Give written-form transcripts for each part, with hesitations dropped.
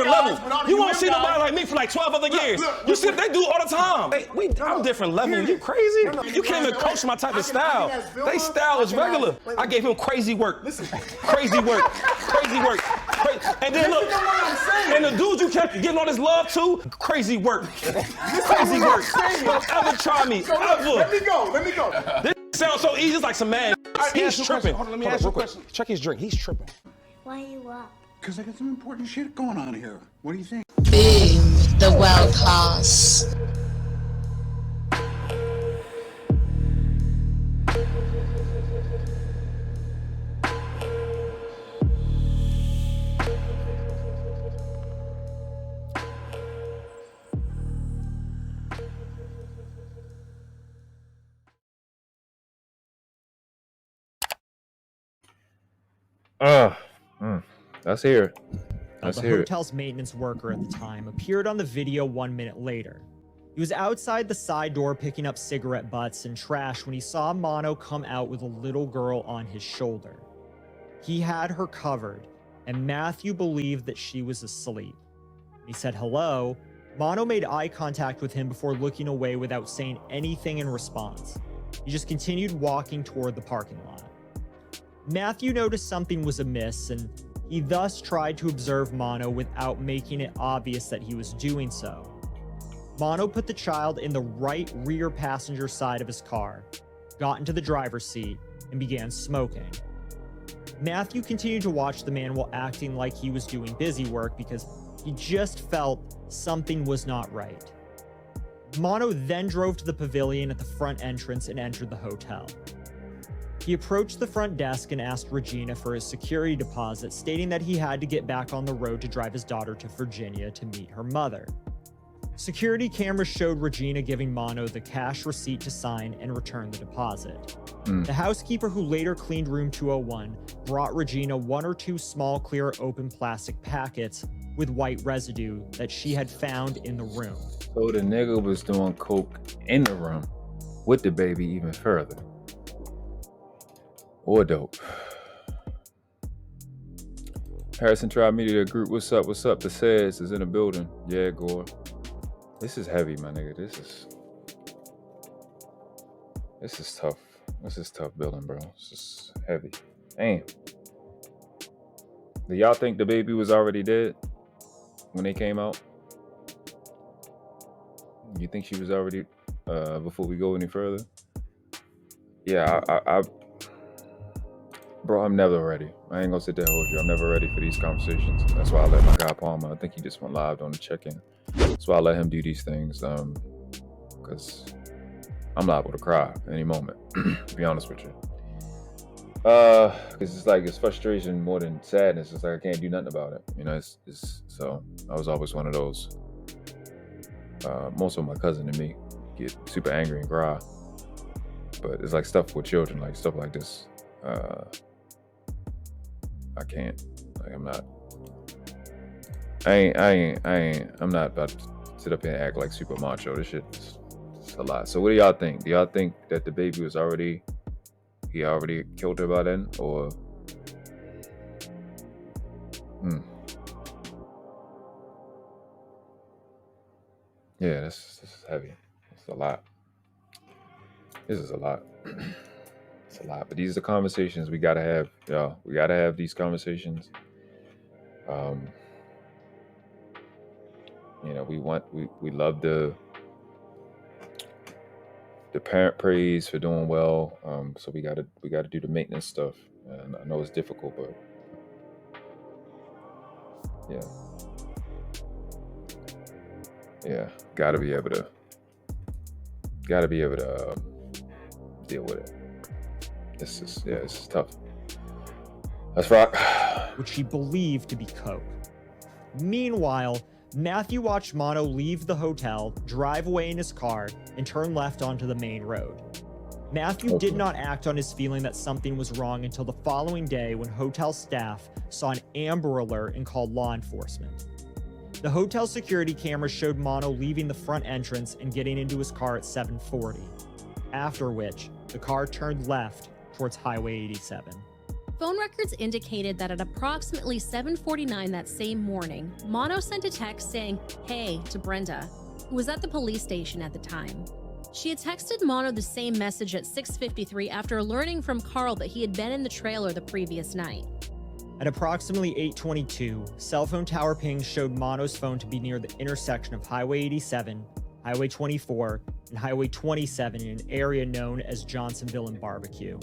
different level. You won't see nobody like me for like 12 other years. You see what they do all the time. I'm different level. You crazy? You can't even coach my type of style. They style is regular. I gave him crazy work. Crazy work. Crazy work. And then look, and the dudes you kept getting all this love to, crazy work. Crazy work. Don't ever try me. Ever. Let me go. This sounds so easy. It's like some man. He's tripping. Hold on, let me ask you a question. Check his drink. He's tripping. Why are you up? Because I got some important shit going on here. What do you think? Boom, the world class. Let's hear it. The hotel's maintenance worker at the time appeared on the video 1 minute later. He was outside the side door picking up cigarette butts and trash when he saw Mono come out with a little girl on his shoulder. He had her covered, and Matthew believed that she was asleep. He said hello. Mono made eye contact with him before looking away without saying anything in response. He just continued walking toward the parking lot. Matthew noticed something was amiss, and he thus tried to observe Mono without making it obvious that he was doing so. Mono put the child in the right rear passenger side of his car, got into the driver's seat, and began smoking. Matthew continued to watch the man while acting like he was doing busy work because he just felt something was not right. Mono then drove to the pavilion at the front entrance and entered the hotel. He approached the front desk and asked Regina for his security deposit, stating that he had to get back on the road to drive his daughter to Virginia to meet her mother. Security cameras showed Regina giving Mono the cash receipt to sign and return the deposit. The housekeeper, who later cleaned room 201, brought Regina 1 or 2 small clear open plastic packets with white residue that she had found in the room. So the nigga was doing coke in the room with the baby even further. Or dope. Harrison Tribe Media Group, what's up? The Says is in the building. Yeah, Gore. This is heavy, my nigga. This is tough. This is tough building, bro. This is heavy. Damn. Do y'all think the baby was already dead when they came out? You think she was already, before we go any further? Yeah, Bro, I'm never ready. I ain't gonna sit there and hold you. I'm never ready for these conversations. That's why I let my guy Palmer, I think he just went live on the check-in. That's why I let him do these things, because I'm liable to cry at any moment, to be honest with you. Because it's like, it's frustration more than sadness. It's like I can't do nothing about it. You know, so I was always one of those. Most of my cousin and me get super angry and cry. But it's like stuff with children, like stuff like this. I can't. Like, I'm not about to sit up here and act like super macho. This shit is a lot. So what do y'all think? Do y'all think that the baby was he already killed her by then, or? Yeah, this is heavy. It's a lot. This is a lot. It's a lot, but these are the conversations we gotta have, y'all. We gotta have these conversations. You know, we love the parent praise for doing well. So we gotta do the maintenance stuff. And I know it's difficult, but yeah, gotta be able to deal with it. This is tough. Let's rock. Which he believed to be coke. Meanwhile, Matthew watched Mono leave the hotel, drive away in his car, and turn left onto the main road. Matthew did not act on his feeling that something was wrong until the following day when hotel staff saw an Amber Alert and called law enforcement. The hotel security camera showed Mono leaving the front entrance and getting into his car at 7:40, after which the car turned left towards Highway 87. Phone records indicated that at approximately 7:49 that same morning, Mono sent a text saying, "Hey," to Brenda, who was at the police station at the time. She had texted Mono the same message at 6:53 after learning from Carl that he had been in the trailer the previous night. At approximately 8:22, cell phone tower pings showed Mono's phone to be near the intersection of Highway 87, Highway 24, and Highway 27 in an area known as Johnsonville and Barbecue.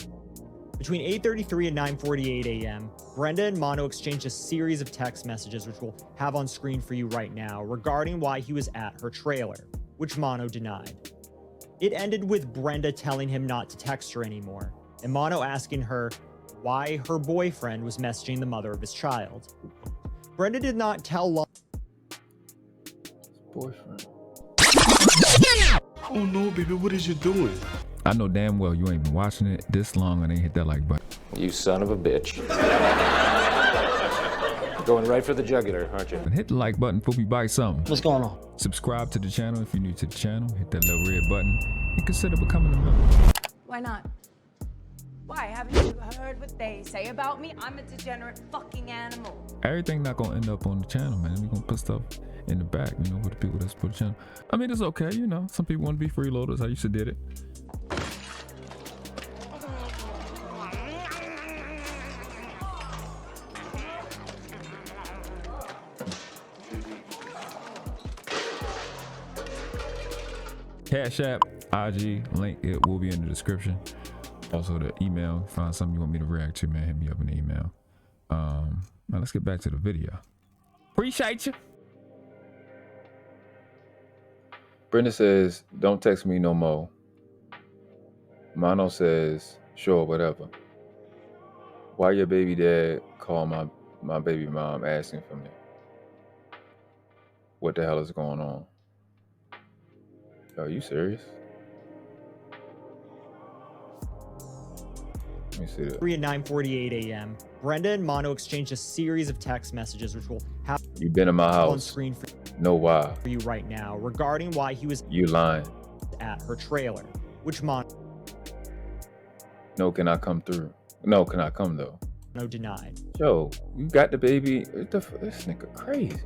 Between 8:33 and 9:48 a.m., Brenda and Mono exchanged a series of text messages, which we'll have on screen for you right now, regarding why he was at her trailer, which Mono denied. It ended with Brenda telling him not to text her anymore, and Mono asking her why her boyfriend was messaging the mother of his child. Brenda did not tell Boyfriend. Oh no, baby, what is you doing? I know damn well you ain't been watching it this long and ain't hit that like button. You son of a bitch. Going right for the jugular, aren't you? And hit the like button before we buy something. What's going on? Subscribe to the channel if you're new to the channel. Hit that little red button and consider becoming a member. Why not? Why? Haven't you heard what they say about me? I'm a degenerate fucking animal. Everything not gonna end up on the channel, man. We're gonna put stuff in the back, you know, for the people that support the channel. I mean, it's okay, you know. Some people want to be freeloaders. I used to did it. Cash App, IG, link, it will be in the description. Also the email, find something you want me to react to, man, hit me up in the email. Now let's get back to the video. Appreciate you. Brenda says, "Don't text me no more." Mono says, "Sure, whatever." Why your baby dad called my baby mom asking for me? What the hell is going on? Are you serious? Let me see that. 3 and 9:48 a.m., Brenda and Mono exchanged a series of text messages, which we'll have You been in my house. on screen for No, why? you right now, regarding why he was You lying. at her trailer, which Mono No, can I come through? No, can I come though? denied. Yo, you got the baby. This nigga crazy.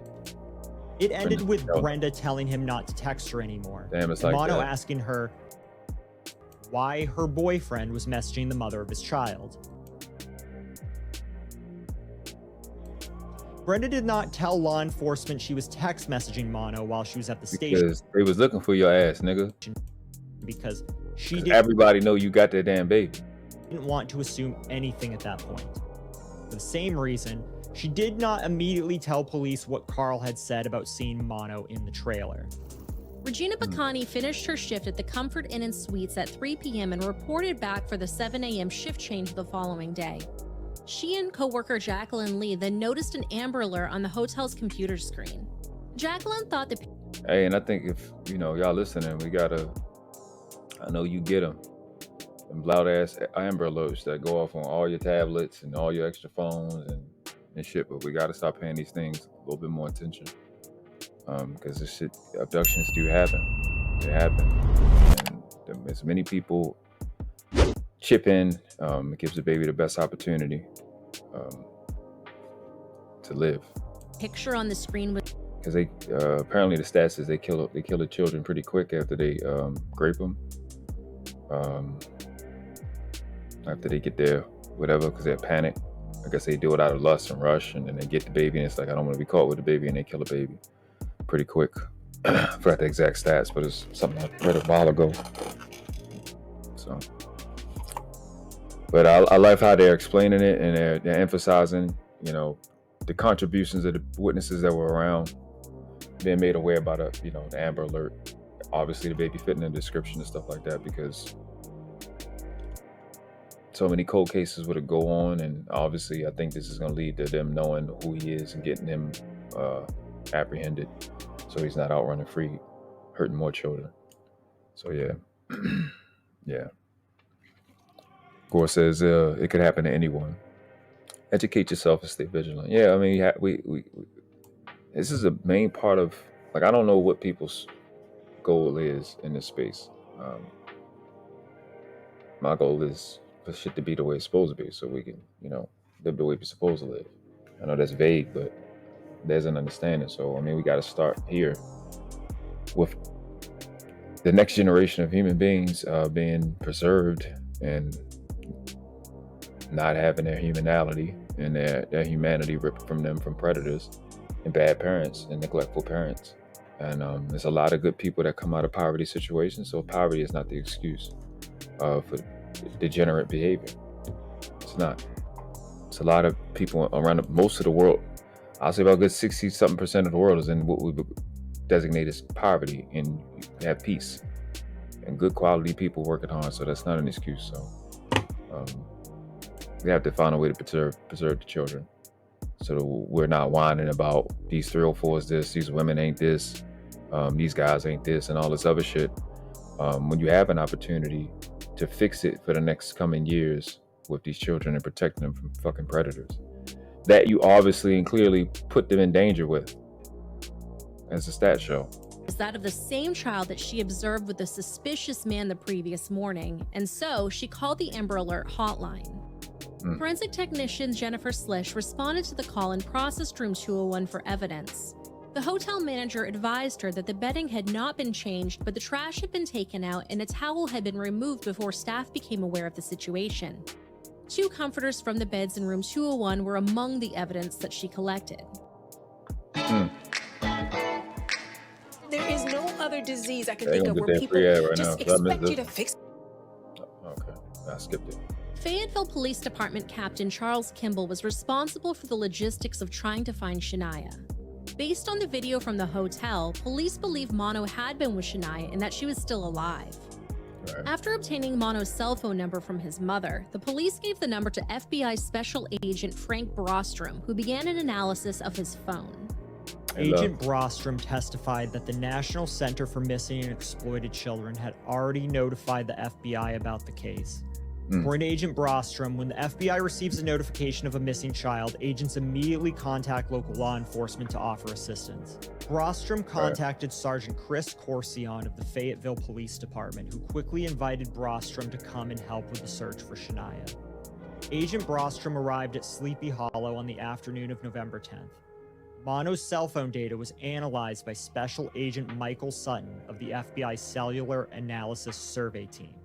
It ended with No. Brenda telling him not to text her anymore. Damn, it's and like Mono that. asking her why her boyfriend was messaging the mother of his child. Brenda did not tell law enforcement she was text messaging Mono while she was at the station Because they was looking for your ass, nigga. because she 'Cause didn't everybody know you got that damn baby. want to assume anything at that point. For the same reason, she did not immediately tell police what Carl had said about seeing Mono in the trailer. Regina Bacani finished her shift at the Comfort Inn and Suites at 3 p.m. and reported back for the 7 a.m. shift change the following day. She and coworker Jacqueline Lee then noticed an Amber Alert on the hotel's computer screen. Jacqueline thought the Hey, and I think if, you know, y'all listening, we gotta, I know you get them loud ass Amber Alerts that go off on all your tablets and all your extra phones and shit, but we gotta start paying these things a little bit more attention. Because this shit, abductions do happen. They happen. And as many people chip in, it gives the baby the best opportunity to live. picture on the screen was Because they apparently the stats is they kill the children pretty quick after they grape them. After they get there, whatever, because they're panic. I guess they do it out of lust and rush, and then they get the baby, and it's like, I don't want to be caught with the baby, and they kill the baby pretty quick. I forgot the exact stats, but it's something I read a while ago. So, but I like how they're explaining it, and they're emphasizing, you know, the contributions of the witnesses that were around, being made aware about the Amber Alert. Obviously, the baby fitting in the description and stuff like that, because so many cold cases would go on, and obviously I think this is going to lead to them knowing who he is and getting him apprehended, so he's not out running free, hurting more children. So yeah. Yeah. Gore says it could happen to anyone. Educate yourself and stay vigilant. Yeah, I mean, we this is a main part of, like, I don't know what people's goal is in this space. My goal is for shit to be the way it's supposed to be, so we can, live the way we're supposed to live. I know that's vague, but there's an understanding. So, I mean, we got to start here with the next generation of human beings being preserved and not having their humanality and their humanity ripped from them from predators and bad parents and neglectful parents. And there's a lot of good people that come out of poverty situations. So poverty is not the excuse for degenerate behavior. It's not. It's a lot of people around most of the world. I'll say about a good 60-something% of the world is in what we designate as poverty, and you have peace and good quality people working hard. So that's not an excuse. So we have to find a way to preserve the children, so that we're not whining about these 304s this, these women ain't this, these guys ain't this, and all this other shit. When you have an opportunity to fix it for the next coming years with these children and protecting them from fucking predators that you obviously and clearly put them in danger with, as the stats show. Is that of the same child that she observed with a suspicious man the previous morning, and so she called the Amber Alert hotline. Forensic technician Jennifer Slish responded to the call and processed room 201 for evidence. The hotel manager advised her that the bedding had not been changed, but the trash had been taken out and a towel had been removed before staff became aware of the situation. 2 comforters from the beds in room 201 were among the evidence that she collected. There is no other disease I can think of where people just expect you to fix. Okay, I skipped it. Fayetteville Police Department Captain Charles Kimball was responsible for the logistics of trying to find Shaniya. Based on the video from the hotel, police believe Mono had been with Shaniya and that she was still alive. Right. After obtaining Mono's cell phone number from his mother, the police gave the number to FBI Special Agent Frank Brostrom, who began an analysis of his phone. Agent Brostrom testified that the National Center for Missing and Exploited Children had already notified the FBI about the case. According to Agent Brostrom, when the FBI receives a notification of a missing child, agents immediately contact local law enforcement to offer assistance. Brostrom contacted Sergeant Chris Corsion of the Fayetteville Police Department, who quickly invited Brostrom to come and help with the search for Shaniya. Agent Brostrom arrived at Sleepy Hollow on the afternoon of November 10th. Mono's cell phone data was analyzed by Special Agent Michael Sutton of the FBI Cellular Analysis Survey Team.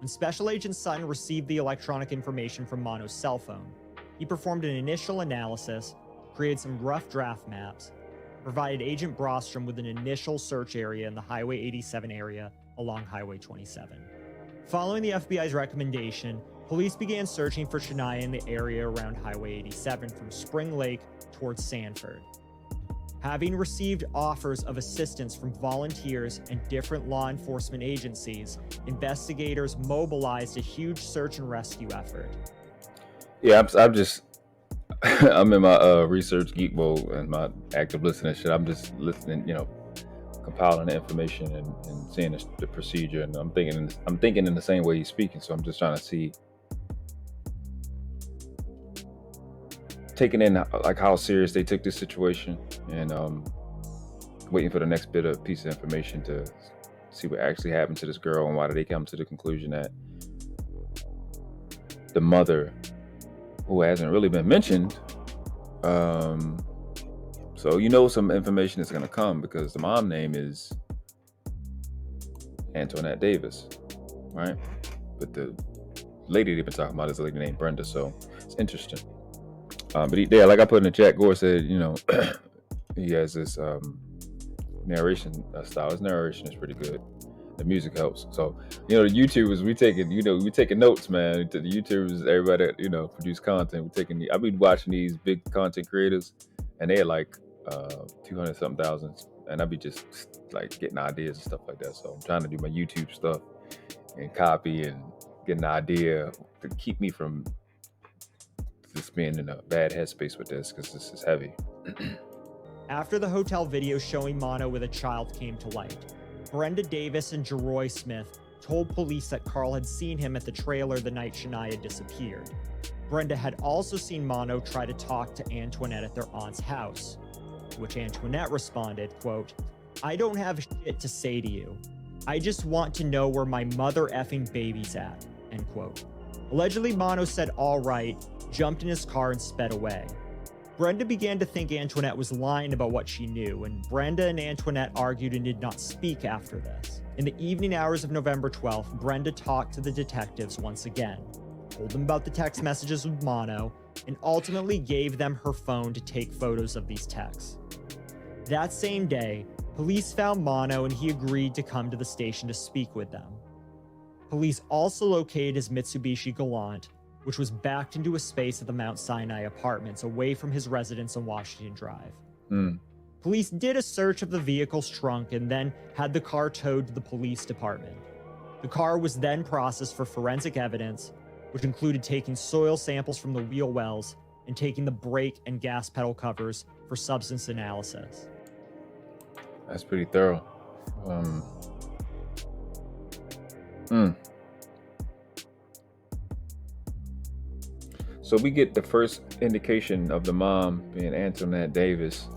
When Special Agent Sutton received the electronic information from Mono's cell phone, he performed an initial analysis, created some rough draft maps, and provided Agent Brostrom with an initial search area in the Highway 87 area along Highway 27. Following the FBI's recommendation, police began searching for Shaniya in the area around Highway 87 from Spring Lake towards Sanford. Having received offers of assistance from volunteers and different law enforcement agencies, investigators mobilized a huge search and rescue effort. Yeah, I'm just, I'm in my research geek mode and my active listening shit. I'm just listening, compiling the information and seeing the procedure, and I'm thinking in the same way he's speaking. So I'm just trying to see, taking in like how serious they took this situation, and waiting for the next piece of information to see what actually happened to this girl and why did they come to the conclusion that the mother, who hasn't really been mentioned, so some information is going to come because the mom name is Antoinette Davis, right? But the lady they've been talking about is a lady named Brenda, so it's interesting. But like I put in the chat, Gore said, he has this narration style. His narration is pretty good. The music helps. So, the YouTubers, we taking notes, man. The YouTubers, everybody that, produce content, I've been watching these big content creators, and they're like 200-something thousand, and I'd be just like getting ideas and stuff like that. So I'm trying to do my YouTube stuff and copy and get an idea to keep me from just being in a bad headspace with this, because this is heavy. After the hotel video showing Mono with a child came to light, Brenda Davis and Jeroy Smith told police that Carl had seen him at the trailer the night Shaniya disappeared. Brenda had also seen Mono try to talk to Antoinette at their aunt's house, to which Antoinette responded, quote, "I don't have shit to say to you. I just want to know where my mother effing baby's at," end quote. Allegedly, Mono said all right, jumped in his car and sped away. Brenda began to think Antoinette was lying about what she knew, and Brenda and Antoinette argued and did not speak after this. In the evening hours of November 12th, Brenda talked to the detectives once again, told them about the text messages with Mono, and ultimately gave them her phone to take photos of these texts. That same day, police found Mono and he agreed to come to the station to speak with them. Police also located his Mitsubishi Galant, which was backed into a space at the Mount Sinai apartments away from his residence on Washington Drive. Police did a search of the vehicle's trunk and then had the car towed to the police department. The car was then processed for forensic evidence, which included taking soil samples from the wheel wells and taking the brake and gas pedal covers for substance analysis. That's pretty thorough. So we get the first indication of the mom being Antoinette Davis.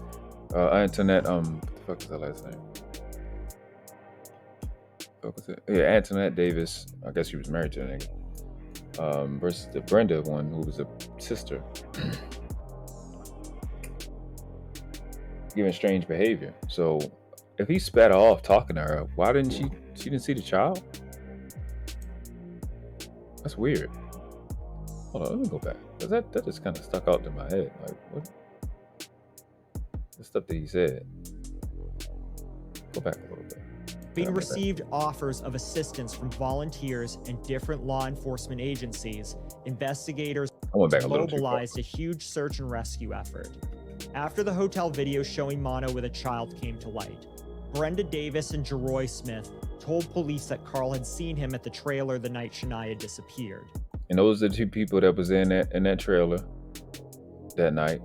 Antoinette, what the fuck is her last name? What was it? Yeah, Antoinette Davis. I guess she was married to a nigga. Versus the Brenda one, who was a sister. Giving strange behavior. So if he spat her off talking to her, why didn't she didn't see the child? That's weird. Hold on, let me go back. Cause that just kind of stuck out to my head. Like, what? The stuff that he said. Go back a little bit. Being received offers of assistance from volunteers and different law enforcement agencies, investigators mobilized a huge search and rescue effort. After the hotel video showing Mono with a child came to light, Brenda Davis and Jeroy Smith told police that Carl had seen him at the trailer the night Shaniya disappeared. And those are the two people that was in that trailer that night.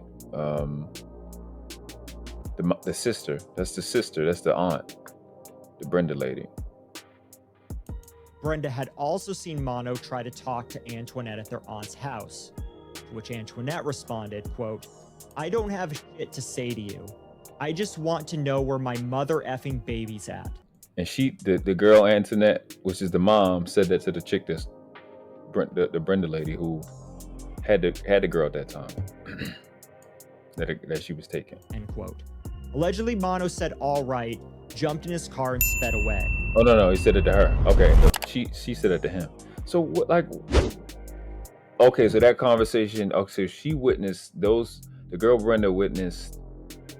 The sister, that's the aunt, the Brenda lady. Brenda had also seen Mono try to talk to Antoinette at their aunt's house, to which Antoinette responded, quote, "I don't have shit to say to you. I just want to know where my mother effing baby's at." And the girl Antoinette, which is the mom, said that to the chick that's the Brenda lady who had the girl at that time that she was taking. End quote. Allegedly, Mono said all right, jumped in his car and sped away. Oh no, he said it to her. Okay, she said it to him. So what, like, okay, so that conversation. Okay, so she witnessed those. The girl Brenda witnessed.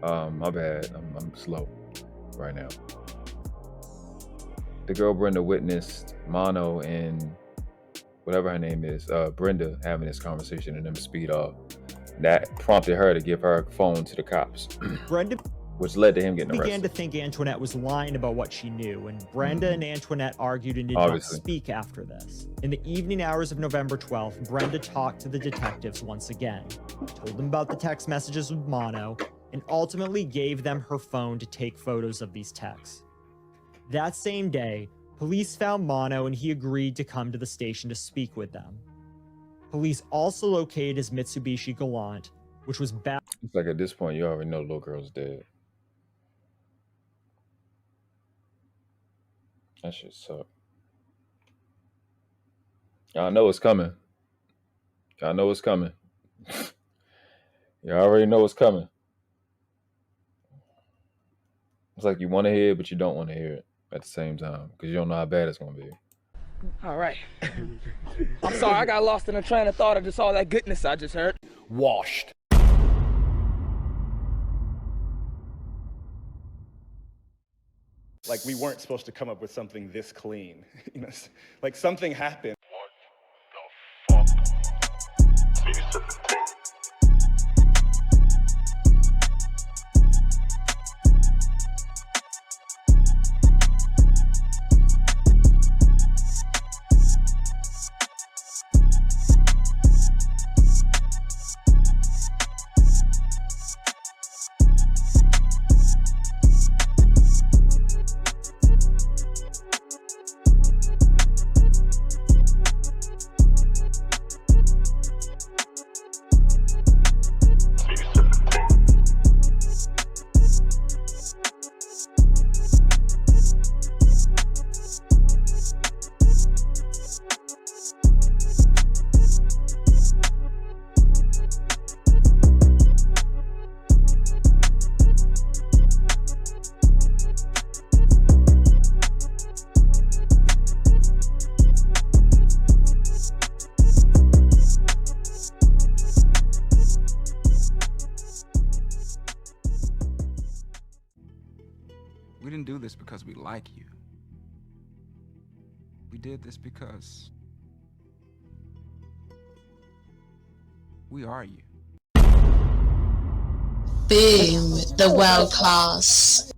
My bad. I'm slow right now. The girl Brenda witnessed Mono and whatever her name is, Brenda, having this conversation and them speed off. That prompted her to give her phone to the cops. Brenda, which led to him getting arrested. Began to think Antoinette was lying about what she knew, and Brenda and Antoinette argued and did not speak after this. In the evening hours of November 12th, Brenda talked to the detectives once again, told them about the text messages with Mono, and ultimately gave them her phone to take photos of these texts. That same day, police found Mono and he agreed to come to the station to speak with them. Police also located his Mitsubishi Galant, which was back. It's like at this point, you already know the little girl's dead. That shit suck. Y'all know it's coming. Y'all know it's coming. Y'all already know it's coming. It's like you want to hear it, but you don't want to hear it at the same time because you don't know how bad it's going to be. All right. I'm sorry, I got lost in a train of thought of just all that goodness I just heard. Washed. Like, we weren't supposed to come up with something this clean. You know, like something happened. What the fuck? We didn't do this because we like you. We did this because we are you. Boom, the world class.